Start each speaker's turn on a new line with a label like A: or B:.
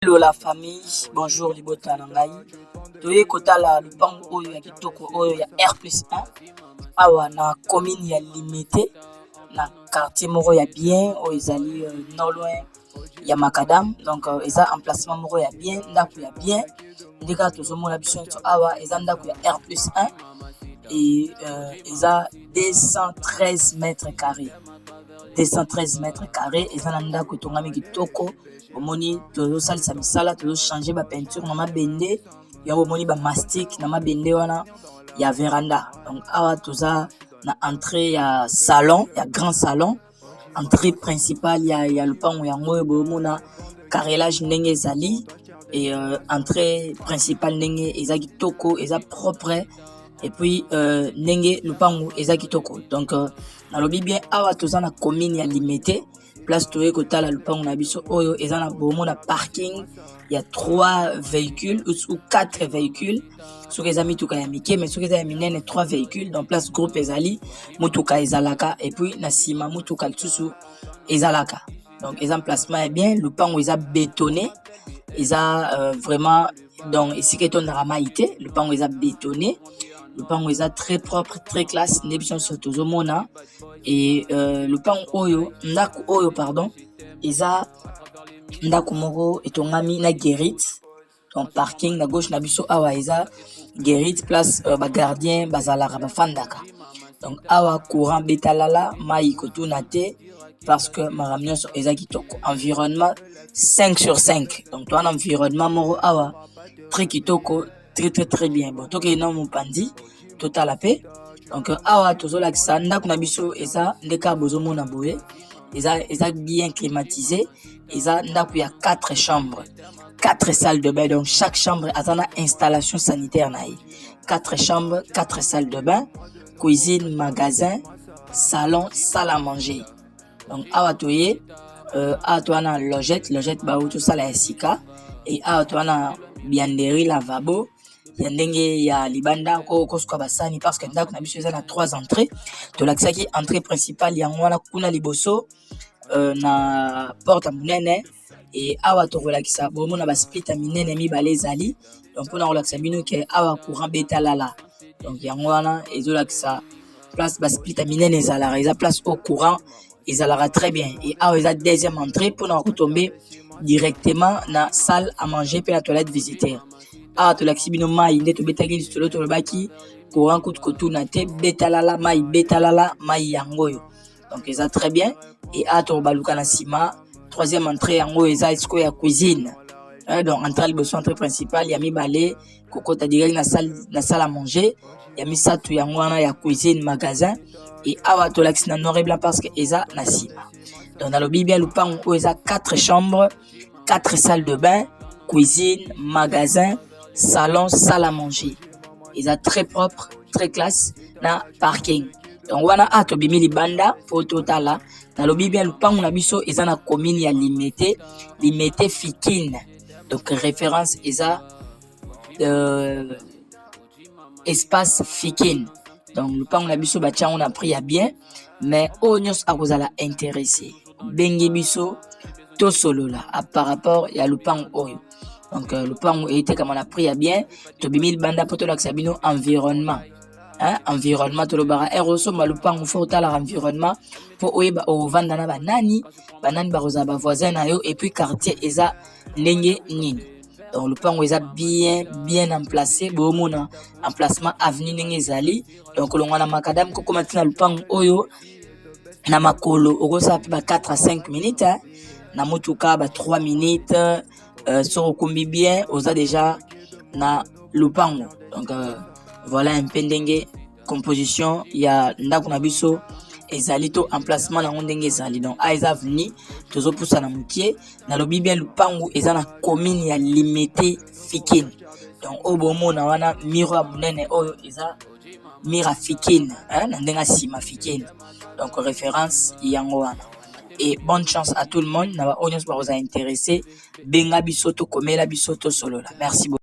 A: Hello la famille, bonjour libota nangai. Toye kotala lupango oyo ya kitoko oyo ya R+1. Awa na commune ya limité na quartier moko ya bien oyo ezali non loin ya Macadam. Donc eza emplacement moko ya bien, ndako ya bien. Ndeka tozomona biso awa eza ndako ya R+1 et eza 213 mètres carrés. 213 mètres carrés, eza na ndako etongami kitoko. Omoni tozo salisa misala tozo changer ba peinture na mabende ya omoni ba mastic na mabende wana ya veranda. Donc awa toza na entrée ya salon, ya grand salon, entrée principale ya lupango yango bomona carrelage ndenge ezali et entrée principale ndenge eza kitoko, eza propre et puis ndenge lupango eza kitoko. Donc nalobi bien awa toza na commune ya limité. Place toye kotala lupango na biso oyo eza na bomona parking, il y a 3 véhicules ou 4 véhicules. Soki eza mituka ya mike mais soki eza ya minene 3 véhicules. Donc place groupe ezali mutuka ezalaka et puis na sima mutuka lisusu ezalaka. Donc eza emplacement est bien, lupango eza bétonné, eza vraiment donc ici que ton ramaïté, lupango eza bétonné. Le pango est très propre, très classe. N'ébison surtout au mona et le pango oyo, ndaku oyo pardon, eza ndaku moko et ton ami na guérit, ton parking na gauche na biso awa eza guérit place ba gardien bazalara ba fandaka. Donc awa courant betalala mai kotuna te parce que maramnyo so eza kitoko. Environnement 5 sur 5. Donc toi un environnement moko awa très kitoko. Très bien. Bon, toke na mopandi total la paix. Donc awa tozola kisanda kuna biso eza ndeka bozomo na boye. Eza bien climatisé. Eza ndaku ya 4 chambres. 4 salles de bain. Donc chaque chambre a une installation sanitaire naï. 4 chambres, 4 salles de bain, cuisine, magasin, salon, salle à manger. Donc awa toye awa toana logette ba auto sala ya sika et awa toana bianderie lavabo. Yandenge ya libanda ko kosko basani parce que ndako na biso eza na 3 entrées. To laksaki entrée principale ya ngwana kuna liboso na porte à munene et awa to relakisa bomo na ba split à minene mibale ezali. Donc on a relaxé bino ke awa courant betalala. Donc ya ngwana ezolakisa place ba split à minene ezala eza place au courant ezala très bien et awa eza deuxième entrée pour na retomber directement na salle à manger puis la toilette visitaire. Ah to laksibino mai ndeto betaki solo to baki courant coup kotu na te betalala mai yangoyo. Donc eza très bien et a to baluka na sima troisième entrée yango eza esko ya cuisine. Donc entrée liboso entrée principale ya mibale kokota direct na salle à manger ya misatu yango wana ya cuisine magasin et awa to laksina noir et blanc parce que eza na sima. Donc dans le bien lupango eza 4 chambres, 4 salles de bain, cuisine, magasin, salon, salle à manger. Ils sont très propre, très classe na parking. Donc wana ato bimi libanda pour totala na lobi bien lupango na biso eza na commune ya limité Fikine. Donc référence eza espace Fikine. Donc lupango na biso batia on a pris à bien mais onyos akozala intéressé. Bengi biso to solo là par rapport ya lupango oyo. Donc le pango était comme on a pris à bien to bimil banda poto laksabino environnement environnement to le bara eroso malupango faut la environnement pour oyeba o vanda na banani baroza ba voisin na yo et puis quartier eza ndenge nini. Donc le pango eza bien emplacé bomona emplacement avenue ndenge ezali. Donc le ngwana Macadam ko komatina le pango oyo na makolo okosa pa 4 à 5 minutes na motuka ba 3 minutes. Sur le combi bien, on a déjà na lupango. Donc voilà un peu d'engue composition. Il y a ndakunabiso ezalito emplacement na ndenge ezali. Donc a eza venu tozo poussa na mukie na lobi bien lupango eza na commune ya limité Fikine. Donc obomo na wana miro ya munene oyo eza mira Fikine na ndenga sima Fikine. Donc référence yango wana. Et bonne chance à tout le monde. N'a pas audience pour vous intéresser. Benga bisoto komela bisoto solo là. Merci beaucoup.